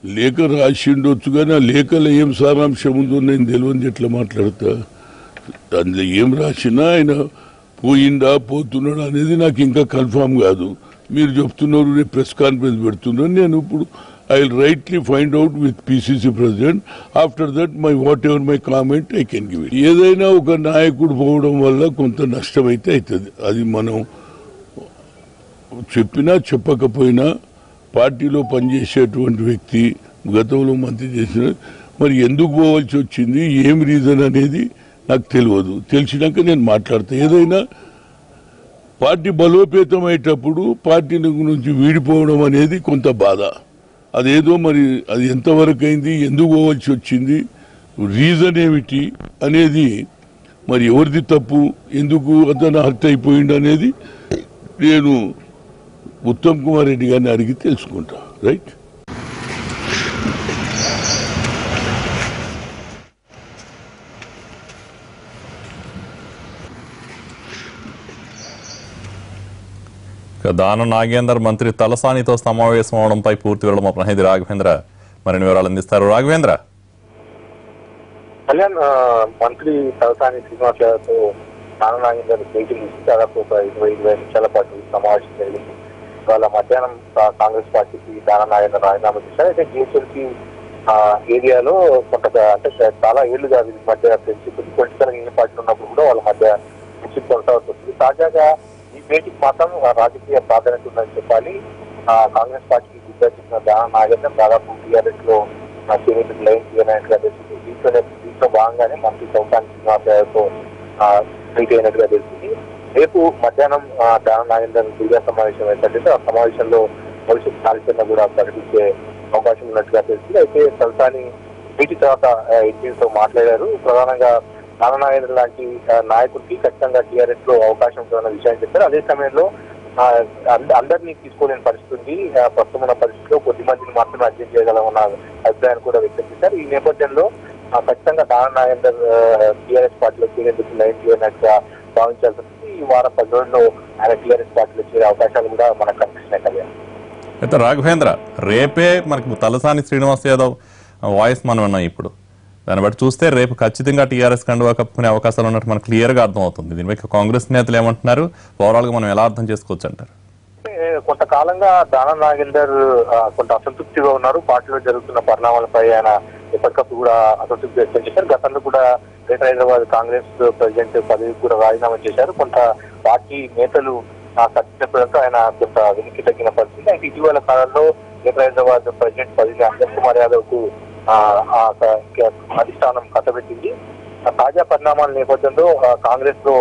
లేఖ రాసిండొచ్చు కానీ ఆ లేఖలో ఏం సారాంశం ఉందో నేను తెలియని ఎట్లా మాట్లాడతా. అందులో ఏం రాసినా ఆయన పోయిందా పోతున్నాడు అనేది నాకు ఇంకా కన్ఫామ్ కాదు. మీరు చెప్తున్నారు రేపు ప్రెస్ కాన్ఫరెన్స్ పెడుతున్నారు. నేను ఇప్పుడు I will rightly find out with PCC president. After that what ever my comment I can give it. ఏదైనా ఒక నాయకుడు పోవడం వల్ల కొంత నష్టం అయితే అవుతుంది. అది మనం చెప్పినా చెప్పకపోయినా పార్టీలో పనిచేసేటువంటి వ్యక్తి గతంలో మంత్రి చేసిన మరి ఎందుకు పోవాల్సి వచ్చింది ఏం రీజన్ అనేది నాకు తెలియదు. తెలిసినాక నేను మాట్లాడతా. ఏదైనా పార్టీ బలోపేతం అయ్యేటప్పుడు పార్టీ నుంచి వీడిపోవడం అనేది కొంత బాధ. అదేదో మరి అది ఎంతవరకు అయింది, ఎందుకు పోవాల్సి వచ్చింది, రీజన్ ఏమిటి అనేది, మరి ఎవరిది తప్పు, ఎందుకు అతను హర్ట్ అయిపోయింది అనేది నేను ఉత్తమ్ కుమార్ రెడ్డి గారిని అడిగి తెలుసుకుంటా. రైట్. దానం నాగేందర్ మంత్రి తలసానితో సమావేశం అవడంపై పూర్తి వివరాలు మా ప్రతినిధి రాఘవేంద్ర మరిన్ని వివరాలు అందిస్తారు. రాఘవేంద్ర. కళ్యాణ్, మంత్రి తలసాని శ్రీనివాస్ యాదవ్తో దానం నాగేందర్ మీటింగ్ ఇచ్చి దాదాపు ఒక 20 నిమిషాల పాటు సమావేశం జరిగింది. ఇవాళ మధ్యాహ్నం కాంగ్రెస్ పార్టీకి దానం నాగేందర్ రాజీనామా చేశారు. అయితే జిహెచ్ఎంసీ ఏరియాలో కొంత అంటే చాలా ఏళ్లుగా వీళ్ళ మధ్య ఫ్రెండ్షిప్ పొలిటికల్ పార్టీలు ఉన్నప్పుడు కూడా వాళ్ళ మధ్య ఫ్రెండ్షిప్ కొనసాగుతుంది. తాజాగా ఈ భేటీకి మాత్రం రాజకీయ ప్రాధాన్యత ఉందని చెప్పాలి. కాంగ్రెస్ పార్టీకి గుర్తించిన దానం నాగేందర్ దాదాపు టీఆర్ఎస్ లో సీనియర్ లైన్ క్లియర్ అయినట్టుగా తెలిసింది. దీంట్లో భాగంగానే మంత్రి తలసాని శ్రీనివాస్ యాదవ్తో మీట్ అయినట్టుగా తెలిసింది. రేపు మధ్యాహ్నం దానం నాగేందర్ మీడియా సమావేశం ఏంటంటే ఆ సమావేశంలో భవిష్యత్ కార్యాచరణ కూడా ప్రకటించే అవకాశం ఉన్నట్టుగా తెలిసింది. అయితే తలసాని మీటి తర్వాత ఎన్టీతో మాట్లాడారు. ప్రధానంగా దానం నాగేందర్ లాంటి నాయకుడికి ఖచ్చితంగా టీఆర్ఎస్ లో అవకాశం ఉంటుందన్న విషయాన్ని చెప్పారు. అదే సమయంలో అందరినీ తీసుకోలేని పరిస్థితి ఉంది. ప్రస్తుతం ఉన్న పరిస్థితిలో కొద్ది మందిని మాత్రమే అడ్జస్ట్ చేయగలమన్న అభిప్రాయాన్ని కూడా వ్యక్తం చేశారు. ఈ నేపథ్యంలో ఖచ్చితంగా దానం నాగేందర్ టీఆర్ఎస్ పార్టీలో చేరేందుకు లైన్ చేయనట్టుగా భావించాల్సి వస్తుంది. ఈ వారం 10 రోజుల్లో ఆయన టీఆర్ఎస్ పార్టీలో చేరే అవకాశాలు కూడా మనకు కనిపిస్తున్నాయి. కళ్యాణ్. అయితే రాఘవేంద్ర, రేపే మనకు తలసాని శ్రీనివాస్ యాదవ్ వాయిస్ మనం విన్నాం. ఇప్పుడు దాన్ని బట్టి చూస్తే రేపు ఖచ్చితంగా టీఆర్ఎస్ కండువా కప్పుకునే అవకాశాలు ఉన్నట్టు మనకు క్లియర్గా అర్థమవుతుంది. దీనిపై కాంగ్రెస్ నేతలు ఏమంటున్నారు, ఓవరాల్గా మనం ఎలా అర్థం చేసుకోవచ్చు అంటారు? కొంతకాలంగా దానం నాగేందర్ కొంత అసంతృప్తిగా ఉన్నారు. పార్టీలో జరుగుతున్న పరిణామాలపై ఆయన ఎప్పటికప్పుడు కూడా అసంతృప్తి వ్యక్తం చేశారు. గతంలో కూడా గ్రేటర్ హైదరాబాద్ కాంగ్రెస్ ప్రెసిడెంట్ పదవికి కూడా రాజీనామా చేశారు. కొంత పార్టీ నేతలు చెప్పడంతో ఆయన కొంత వెనక్కి తగ్గిన పరిస్థితి. అయితే ఇటీవల కాలంలో గ్రేటర్ హైదరాబాద్ ప్రెసిడెంట్ పదవిని అంజన్ కుమార్ యాదవ్ కు అధిష్టానం కట్టబెట్టింది. తాజా పరిణామాల నేపథ్యంలో కాంగ్రెస్ లో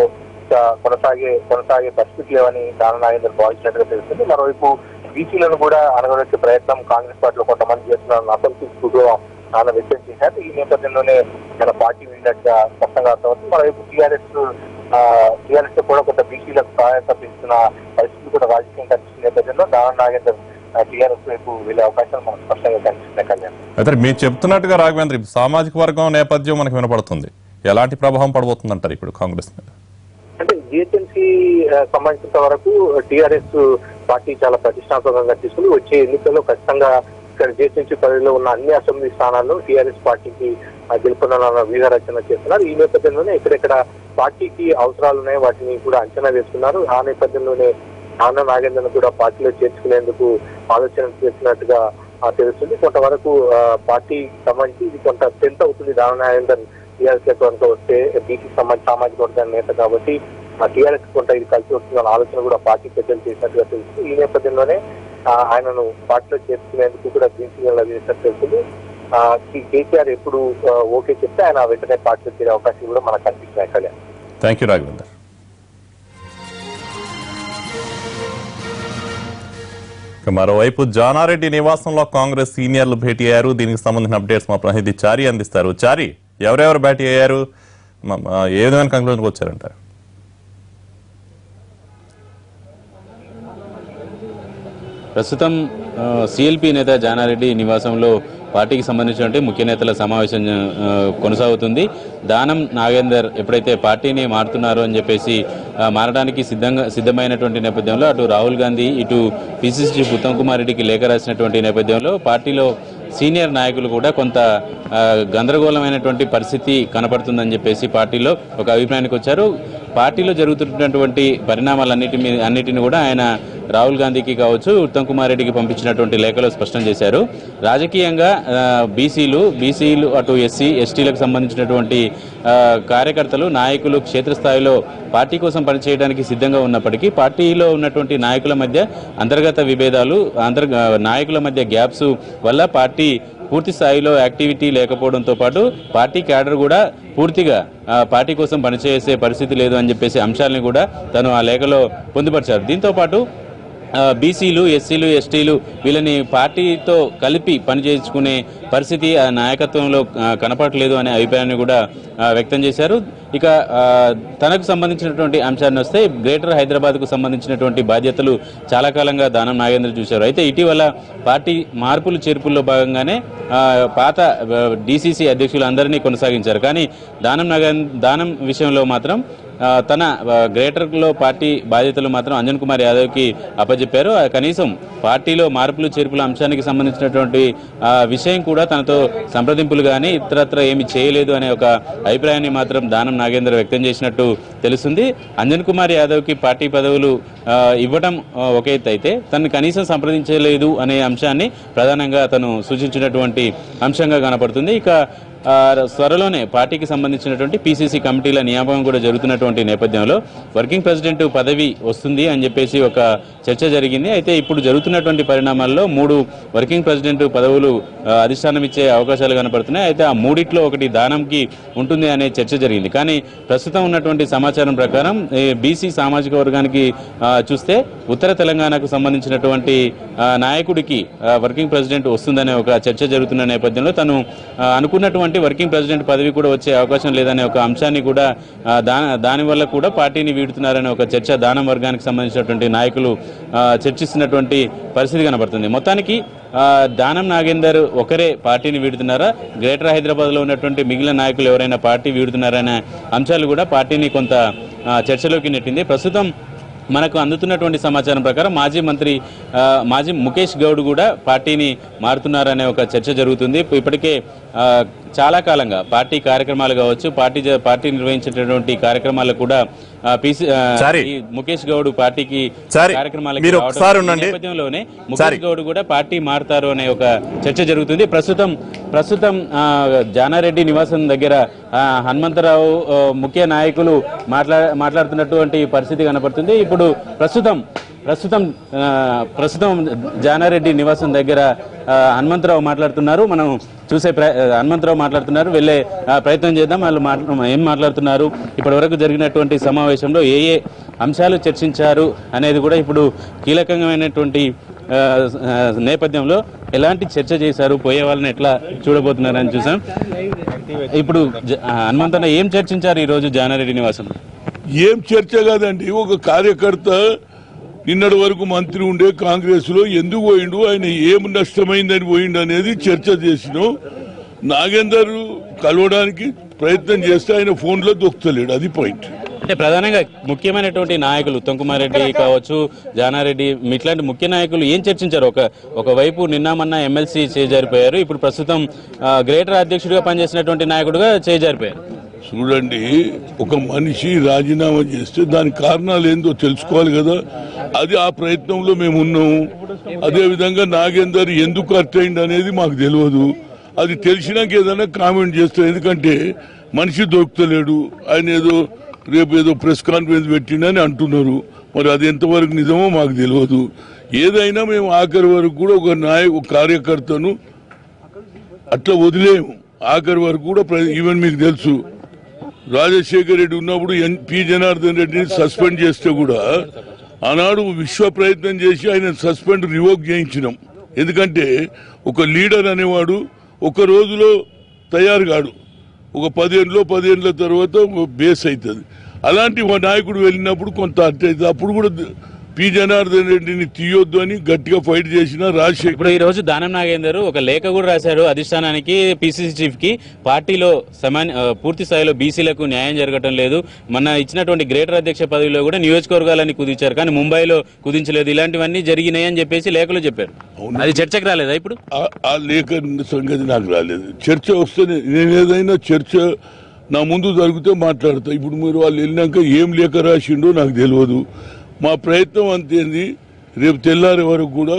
కొనసాగే పరిస్థితి లేవని దానం నాగేందర్ భావించినట్టుగా తెలుస్తుంది. మరోవైపు బీసీలను కూడా అణగదొక్కే ప్రయత్నం కాంగ్రెస్ పార్టీలో కొంతమంది చేస్తున్న అసంతృప్తితో ఆయన వ్యక్తం చేశారు. ఈ నేపథ్యంలోనే మన పార్టీ విన్నట్టుగా స్పష్టంగా అర్థమవుతుంది. మరోవైపు టీఆర్ఎస్ కూడా కొంత బీసీలకు సహాయత పెంచుతున్న పరిస్థితులు కూడా రాజకీయం కనిపిస్తున్న నేపథ్యంలో దానం నాగేందర్ టీఆర్ఎస్ వైపు వెళ్ళే అవకాశాలు మనకు స్పష్టంగా కనిపిస్తున్నాయి. కళ్యాణ్, అయితే మీరు చెప్తున్నట్టుగా రాఘవేంద్ర, సామాజిక వర్గం నేపథ్యం మనకు వినపడుతుంది. ఎలాంటి ప్రభావం పడబోతుంది అంటారు ఇప్పుడు కాంగ్రెస్ మీద? అంటే జిహెచ్ఎంసీ సంబంధించినంత వరకు టీఆర్ఎస్ పార్టీ చాలా ప్రతిష్టాత్మకంగా తీసుకుని వచ్చే ఎన్నికల్లో ఖచ్చితంగా ఇక్కడ జిహెచ్ఎంసీ పరిధిలో ఉన్న అన్ని అసెంబ్లీ స్థానాల్లో టీఆర్ఎస్ పార్టీకి గెలుపొందాలన్న వ్యూహ రచన చేస్తున్నారు. ఈ నేపథ్యంలోనే ఎక్కడెక్కడ పార్టీకి అవసరాలు ఉన్నాయి వాటిని కూడా అంచనా వేస్తున్నారు. ఆ నేపథ్యంలోనే దానం నాగేందర్ కూడా పార్టీలో చేర్చుకునేందుకు ఆలోచన చేసినట్టుగా తెలుస్తుంది. కొంతవరకు పార్టీ సంబంధించి ఇది కొంత స్ట్రెంత్ అవుతుంది. దానం నాగేందర్ టీఆర్ఎస్ కనుక వస్తే బీసీ సంబంధించి సామాజిక వర్గాల నేత కాబట్టి టీఆర్ఎస్ కొంత ఇది కలిసి వస్తుందన్న ఆలోచన కూడా పార్టీ పెద్దలు చేసినట్టుగా తెలుస్తుంది. ఈ నేపథ్యంలోనే ఆయనను పార్టీలో చేర్చుకునేందుకు కూడా గ్రీన్ సిగ్నల్ చేసినట్టు తెలుస్తుంది. కేసీఆర్ ఎప్పుడు ఓకే చెప్తే ఆయన వెంటనే పార్టీలో చేరే అవకాశం కూడా మనకు కనిపిస్తున్నాయి. Kalyan, thank you Raghavender. మరోవైపు జానారెడ్డి నివాసంలో కాంగ్రెస్ సీనియర్లు భేటీ అయ్యారు. దీనికి సంబంధించిన అప్డేట్స్ మా ప్రతినిధి చారి అందిస్తారు. చారి, ఎవరెవరు భేటీ అయ్యారు, ఏ విధమైన కంక్లూజన్కి వచ్చారంటారు? ప్రస్తుతం సిఎల్పి నేత జానారెడ్డి నివాసంలో పార్టీకి సంబంధించినటువంటి ముఖ్య నేతల సమావేశం కొనసాగుతుంది. దానం నాగేందర్ ఎప్పుడైతే పార్టీని మారుతున్నారో అని చెప్పేసి మారడానికి సిద్ధమైనటువంటి నేపథ్యంలో అటు రాహుల్ గాంధీ ఇటు పిసిసి ఉత్తమ్ కుమార్ రెడ్డికి లేఖ రాసినటువంటి నేపథ్యంలో పార్టీలో సీనియర్ నాయకులు కూడా కొంత గందరగోళమైనటువంటి పరిస్థితి కనపడుతుందని చెప్పేసి పార్టీలో ఒక అభిప్రాయానికి వచ్చారు. పార్టీలో జరుగుతున్నటువంటి పరిణామాలన్నిటిని కూడా ఆయన రాహుల్ గాంధీకి కావచ్చు, ఉత్తమ్ కుమార్ రెడ్డికి పంపించినటువంటి లేఖలో స్పష్టం చేశారు. రాజకీయంగా బీసీలు అటు ఎస్సీ ఎస్టీలకు సంబంధించినటువంటి కార్యకర్తలు నాయకులు క్షేత్రస్థాయిలో పార్టీ కోసం పనిచేయడానికి సిద్ధంగా ఉన్నప్పటికీ పార్టీలో ఉన్నటువంటి నాయకుల మధ్య అంతర్గత విభేదాలు, నాయకుల మధ్య గ్యాప్స్ వల్ల పార్టీ పూర్తి స్థాయిలో యాక్టివిటీ లేకపోవడంతో పాటు పార్టీ క్యాడర్ కూడా పూర్తిగా పార్టీ కోసం పనిచేసే పరిస్థితి లేదు అని చెప్పేసి అంశాలని కూడా తను ఆ లేఖలో పొందుపరిచారు. దీంతోపాటు బీసీలు ఎస్సీలు ఎస్టీలు వీళ్ళని పార్టీతో కలిపి పనిచేయించుకునే పరిస్థితి ఆ నాయకత్వంలో కనపడలేదు అనే అభిప్రాయాన్ని కూడా వ్యక్తం చేశారు. ఇక తనకు సంబంధించినటువంటి అంశాన్ని వస్తే గ్రేటర్ హైదరాబాద్కు సంబంధించినటువంటి బాధ్యతలు చాలా కాలంగా దానం నాగేంద్ర చూశారు. అయితే ఇటీవల పార్టీ మార్పులు చేర్పుల్లో భాగంగానే పాత డీసీసీ అధ్యక్షులు అందరినీ కొనసాగించారు. కానీ దానం విషయంలో మాత్రం తన గ్రేటర్లో పార్టీ బాధ్యతలు మాత్రం అంజన్ కుమార్ యాదవ్కి అప్పచెప్పారు. కనీసం పార్టీలో మార్పులు చేర్పుల అంశానికి సంబంధించినటువంటి విషయం కూడా తనతో సంప్రదింపులు కానీ ఇతరత్ర ఏమి చేయలేదు అనే ఒక అభిప్రాయాన్ని మాత్రం దానం నాగేందర్ వ్యక్తం చేసినట్టు తెలుస్తుంది. అంజన్ కుమార్ యాదవ్కి పార్టీ పదవులు ఇవ్వడం ఒక ఎత్తు అయితే తను కనీసం సంప్రదించలేదు అనే అంశాన్ని ప్రధానంగా తను సూచించినటువంటి అంశంగా కనపడుతుంది. ఇక త్వరలోనే పార్టీకి సంబంధించినటువంటి పీసీసీ కమిటీల నియామకం కూడా జరుగుతున్నటువంటి నేపథ్యంలో వర్కింగ్ ప్రెసిడెంట్ పదవి వస్తుంది అని చెప్పేసి ఒక చర్చ జరిగింది. అయితే ఇప్పుడు జరుగుతున్నటువంటి పరిణామాల్లో 3 వర్కింగ్ ప్రెసిడెంట్ పదవులు అధిష్టానం ఇచ్చే అవకాశాలు కనపడుతున్నాయి. అయితే ఆ మూడిట్లో ఒకటి దానంకి ఉంటుంది అనే చర్చ జరిగింది. కానీ ప్రస్తుతం ఉన్నటువంటి సమాచారం ప్రకారం బీసీ సామాజిక వర్గానికి చూస్తే ఉత్తర తెలంగాణకు సంబంధించినటువంటి నాయకుడికి వర్కింగ్ ప్రెసిడెంట్ వస్తుందనే ఒక చర్చ జరుగుతున్న నేపథ్యంలో తను అనుకున్నటువంటి వర్కింగ్ ప్రెసిడెంట్ పదవి కూడా వచ్చే అవకాశం లేదనే ఒక అంశాన్ని కూడా దానివల్ల కూడా పార్టీని వీడుతున్నారనే ఒక చర్చ దానం వర్గానికి సంబంధించినటువంటి నాయకులు చర్చిస్తున్నటువంటి పరిస్థితి కనబడుతుంది. మొత్తానికి దానం నాగేందర్ ఒకరే పార్టీని వీడుతున్నారా, గ్రేటర్ హైదరాబాద్లో ఉన్నటువంటి మిగిలిన నాయకులు ఎవరైనా పార్టీ వీడుతున్నారనే అంశాలు కూడా పార్టీని కొంత చర్చలోకి నెట్టింది. ప్రస్తుతం మనకు అందుతున్నటువంటి సమాచారం ప్రకారం మాజీ ముఖేష్ గౌడ్ కూడా పార్టీని మారుతున్నారనే ఒక చర్చ జరుగుతుంది. ఇప్పటికే చాలా కాలంగా పార్టీ కార్యక్రమాలు కావచ్చు, పార్టీ నిర్వహించేటటువంటి కార్యక్రమాలు కూడా ముఖేష్ గౌడ్ పార్టీకి కార్యక్రమాలకి నేపథ్యంలోనే ముఖేష్ గౌడ్ కూడా పార్టీ మారుతారు అనే ఒక చర్చ జరుగుతుంది. ప్రస్తుతం జానారెడ్డి నివాసం దగ్గర హనుమంతరావు ముఖ్య నాయకులు మాట్లాడుతున్నటువంటి పరిస్థితి కనపడుతుంది. ఇప్పుడు ప్రస్తుతం జానారెడ్డి నివాసం దగ్గర హనుమంతరావు మాట్లాడుతున్నారు. మనం హనుమంతరావు మాట్లాడుతున్నారు, వెళ్ళే ప్రయత్నం చేద్దాం. వాళ్ళు ఏం మాట్లాడుతున్నారు, ఇప్పటి వరకు జరిగినటువంటి సమావేశంలో ఏ అంశాలు చర్చించారు అనేది కూడా ఇప్పుడు కీలకమైనటువంటి నేపథ్యంలో ఎలాంటి చర్చ చేశారు, పోయే వాళ్ళని ఎట్లా చూడబోతున్నారని చూసాం. ఇప్పుడు హనుమంతన్న ఏం చర్చించారు ఈరోజు జానారెడ్డి నివాసం? ఏం చర్చ కాదండి, ఒక కార్యకర్త నిన్నటి వరకు మంత్రి ఉండే కాంగ్రెస్ లో ఎందుకు పోయిండు, ఆయన ఏం నష్టమైందని పోయిండు అనేది చర్చ చేసినాం. నాగేందర్ కలవడానికి ప్రయత్నం చేస్తే ఆయన ఫోన్ లో దొక్కుతలేడు, అది పాయింట్. అంటే ప్రధానంగా ముఖ్యమైనటువంటి నాయకులు ఉత్తమ్ కుమార్ రెడ్డి కావచ్చు, జానారెడ్డి ఇట్లాంటి ముఖ్య నాయకులు ఏం చర్చించారు? ఒకవైపు నిన్నమన్నా ఎమ్మెల్సీ చేజారిపోయారు, ఇప్పుడు ప్రస్తుతం గ్రేటర్ అధ్యక్షుడిగా పనిచేసినటువంటి నాయకుడిగా చేజారిపోయారు. చూడండి, ఒక మనిషి రాజీనామా చేస్తే దాని కారణాలు ఏందో తెలుసుకోవాలి కదా, అది ఆ ప్రయత్నంలో మేము ఉన్నాము. అదేవిధంగా నాగేందర్ ఎందుకు అట్టయింది అనేది మాకు తెలియదు, అది తెలిసినాక ఏదైనా కామెంట్ చేస్తాం. ఎందుకంటే మనిషి దొరుకుతలేడు, ఆయన రేపు ఏదో ప్రెస్ కాన్ఫరెన్స్ పెట్టిండని అంటున్నారు. మరి అది ఎంతవరకు నిజమో మాకు తెలియదు. ఏదైనా మేము ఆఖరి వరకు కూడా ఒక కార్యకర్తను అట్లా వదిలేము. ఆఖరి వరకు కూడా ఈవెన్ మీకు తెలుసు, రాజశేఖర రెడ్డి ఉన్నప్పుడు పి జనార్దన్ రెడ్డిని సస్పెండ్ చేస్తే కూడా ఆనాడు విశ్వ ప్రయత్నం చేసి ఆయన సస్పెండ్ రివోక్ చేయించినాం. ఎందుకంటే ఒక లీడర్ అనేవాడు ఒక రోజులో తయారు కాడు, ఒక 10 ఏళ్ళ తర్వాత బేస్ అవుతుంది. అలాంటి ఒక నాయకుడు వెళ్ళినప్పుడు కొంత అట్టయితుంది. అప్పుడు కూడా పి జనార్దన్ రెడ్డిని తీయొద్దు అని గట్టిగా ఫైట్ చేసిన రాజశేఖర్. ఇప్పుడు ఈ రోజు దానం నాగేందర్ ఒక లేఖ కూడా రాశారు అధిష్టానానికి, పిసిసి చీఫ్ కి. పార్టీలో పూర్తి స్థాయిలో బీసీలకు న్యాయం జరగటం లేదు. మన ఇచ్చినటువంటి గ్రేటర్ అధ్యక్ష పదవిలో కూడా నియోజకవర్గాలని కుదించారు, కానీ ముంబైలో కుదించలేదు. ఇలాంటివన్నీ జరిగినాయి అని చెప్పేసి లేఖలో చెప్పారు. అది చర్చకు రాలేదా? ఇప్పుడు ఆ లేఖ సంగతి నాకు రాలేదు. చర్చ వస్తే నేను ఏదైనా చర్చ నా ముందు జరిగితే మాట్లాడతా. ఇప్పుడు మీరు వాళ్ళు వెళ్ళినాక ఏం లేఖ రాసిండో నాకు తెలియదు. మా ప్రయత్నం అంతేంది, రేపు తెల్లారి వరకు కూడా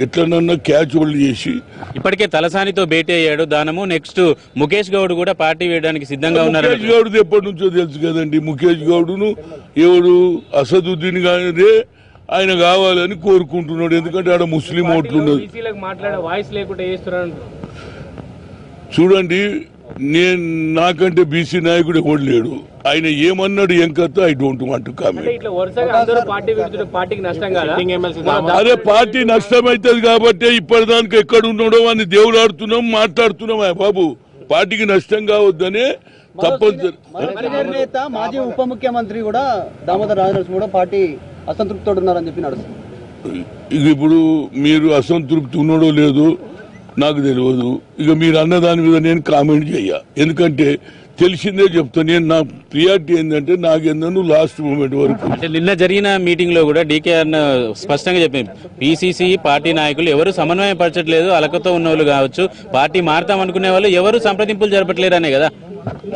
ఎట్లనన్నా క్యాచ్ హోల్డ్ చేసి. ఇప్పటికే తలసానితో భేటీ అయ్యాడు దానము. నెక్స్ట్ ముఖేష్ గౌడ్ కూడా పార్టీ వేయడానికి సిద్ధంగా ఉన్నారు. ముఖేష్ గౌడ్ ఎప్పటి నుంచో తెలుసు కదండి. ముఖేష్ గౌడ్ను ఎవడు అసదుద్దీన్ గానే ఆయన కావాలని కోరుకుంటున్నాడు. ఎందుకంటే ఆడ ముస్లిం ఓట్లు ఉన్నది. చూడండి, నేను నాకంటే బీసీ నాయకుడు ఎవడు లేడు. ఆయన ఏమన్నాడు ఏం కథ I don't want to comment. అదే పార్టీ నష్టం అవుతుంది కాబట్టి ఇప్పటిదానికి ఎక్కడ ఉన్నాడో అని దేవులాడుతున్నాం, మాట్లాడుతున్నాం. బాబు, పార్టీకి నష్టం కావద్దనే తప్పనిసరి. మాజీ ఉప ముఖ్యమంత్రి కూడా దామోదర్ రాజనరసింహ కూడా పార్టీ అసంతృప్తితో ఉన్నారని చెప్పి నడుస్తుంది. ఇప్పుడు మీరు అసంతృప్తి ఉన్నాడో లేదో నాకు తెలియదు. ఇక మీరు అన్న దాని మీద నేను కామెంట్ చెయ్య, ఎందుకంటే తెలిసిందే చెప్తా. నేను నా ప్రియారిటీ ఏంటంటే నాకేందో లాస్ట్ మూమెంట్ వరకు. అంటే నిన్న జరిగిన మీటింగ్ లో కూడా డీకేఆర్ స్పష్టంగా చెప్పింది, పిసిసి పార్టీ నాయకులు ఎవరు సమన్వయం పరచట్లేదు, అలకతో ఉన్న వాళ్ళు కావచ్చు, పార్టీ మారుతాం అనుకునే వాళ్ళు ఎవరు సంప్రదింపులు జరపట్లేరు అనే కదా.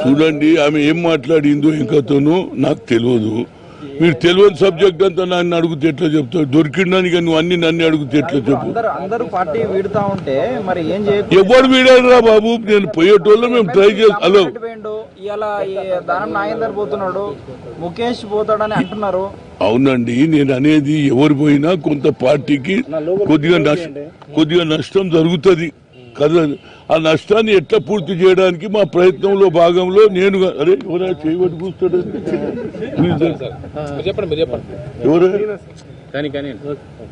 చూడండి, ఆమె ఏం మాట్లాడిందో ఇంకతోనూ నాకు తెలియదు. మీరు తెలియని సబ్జెక్ట్ అంతా నన్ను అడిగితే ఎట్లా చెప్తావు? దొరికిందానికి నువ్వు అన్ని నన్ను అడిగితే ఎట్లా చెప్పు? అందరూ పార్టీ వీడుతా ఉంటే మరి ఏం చేయదు. ఎవరు వీడారా బాబు? నేను పోయేటోళ్ళు మేము ట్రై చేస్తాం. హలో, ఇలా దానం నాగేందర్ పోతున్నాడు, ముఖేష్ పోతాడని అంటున్నారు. అవునండి, నేను అనేది ఎవరు పోయినా కొంత పార్టీకి కొద్దిగా నష్టం జరుగుతుంది కదా. ఆ నష్టాన్ని ఎట్లా పూర్తి చేయడానికి మా ప్రయత్నంలో భాగంలో నేను అరే ఎవరైనా చేయబట్టి కూర్చోడు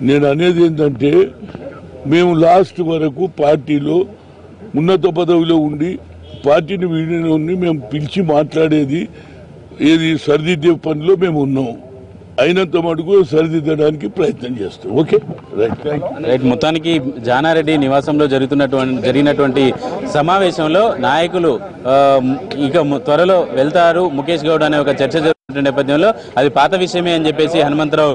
నేను అనేది ఏంటంటే, మేము లాస్ట్ వరకు పార్టీలో ఉన్నత పదవిలో ఉండి పార్టీని వీడిని మేము పిలిచి మాట్లాడేది ఏది సరిదిద్దే పనిలో మేము ఉన్నాం. అయినంత మటుకు సరిదిద్దడానికి ప్రయత్నం చేస్తాం. Okay, right. మొత్తానికి జానారెడ్డి నివాసంలో జరిగినటువంటి సమావేశంలో నాయకులు ఇక త్వరలో వెళ్తారు ముఖేష్ గౌడ్ అనే ఒక చర్చ నేపథ్యంలో అది పాత విషయమే అని చెప్పేసి హనుమంతరావు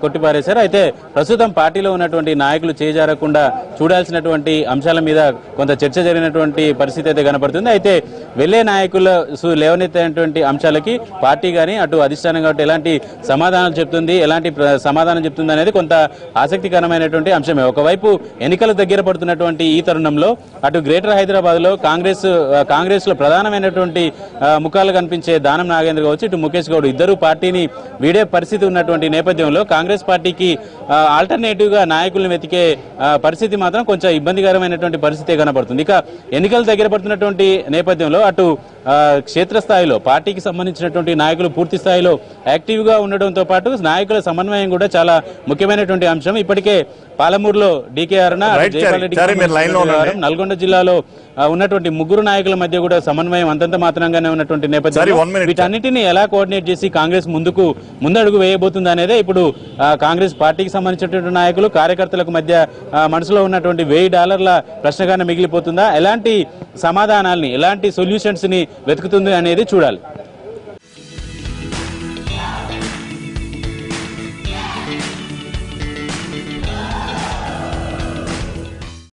కొట్టిపారేశారు. అయితే ప్రస్తుతం పార్టీలో ఉన్నటువంటి నాయకులు చేజారకుండా చూడాల్సినటువంటి అంశాల మీద కొంత చర్చ జరిగినటువంటి పరిస్థితి అయితే కనపడుతుంది. అయితే వెళ్లే నాయకుల లేవనెత్తేటువంటి అంశాలకి పార్టీ కానీ అటు అధిష్టానం కాబట్టి ఎలాంటి సమాధానం చెప్తుంది అనేది కొంత ఆసక్తికరమైనటువంటి అంశమే. ఒకవైపు ఎన్నికలు దగ్గర పడుతున్నటువంటి ఈ తరుణంలో అటు గ్రేటర్ హైదరాబాద్ లో కాంగ్రెస్ లో ప్రధానమైనటువంటి ముఖాలు కనిపించే దానం నాగేంద్ర కావచ్చు, ఇటు ముఖేష్ గౌడ్ ఇద్దరు పార్టీని వీడే పరిస్థితి ఉన్నటువంటి నేపథ్యంలో కాంగ్రెస్ పార్టీకి ఆల్టర్నేటివ్ గా నాయకులను వెతికే పరిస్థితి మాత్రం కొంచెం ఇబ్బందికరమైనటువంటి పరిస్థితి కనబడుతుంది. ఇక ఎన్నికలు దగ్గర పడుతున్నటువంటి నేపథ్యంలో అటు క్షేత్రస్థాయిలో పార్టీకి సంబంధించినటువంటి నాయకులు పూర్తి స్థాయిలో యాక్టివ్ గా ఉండడంతో పాటు నాయకుల సమన్వయం కూడా చాలా ముఖ్యమైనటువంటి అంశం. ఇప్పటికే పాలమూరులో డీకేఆర్ నల్గొండ జిల్లాలో ఉన్నటువంటి ముగ్గురు నాయకుల మధ్య కూడా సమన్వయం అంతంత మాత్రంగానే ఉన్నటువంటి నేపథ్యంలో వీటన్నిటిని ఎలా కోఆర్డినేట్ చేసి కాంగ్రెస్ ముందడుగు వేయబోతుంది అనేదే ఇప్పుడు కాంగ్రెస్ పార్టీకి సంబంధించినటువంటి నాయకులు కార్యకర్తలకు మధ్య మనసులో ఉన్నటువంటి $1000 ప్రశ్నగానే మిగిలిపోతుందా, ఎలాంటి సమాధానాల్ని ఎలాంటి సొల్యూషన్స్ ని వెతుకుతుంది అనేది చూడాలి.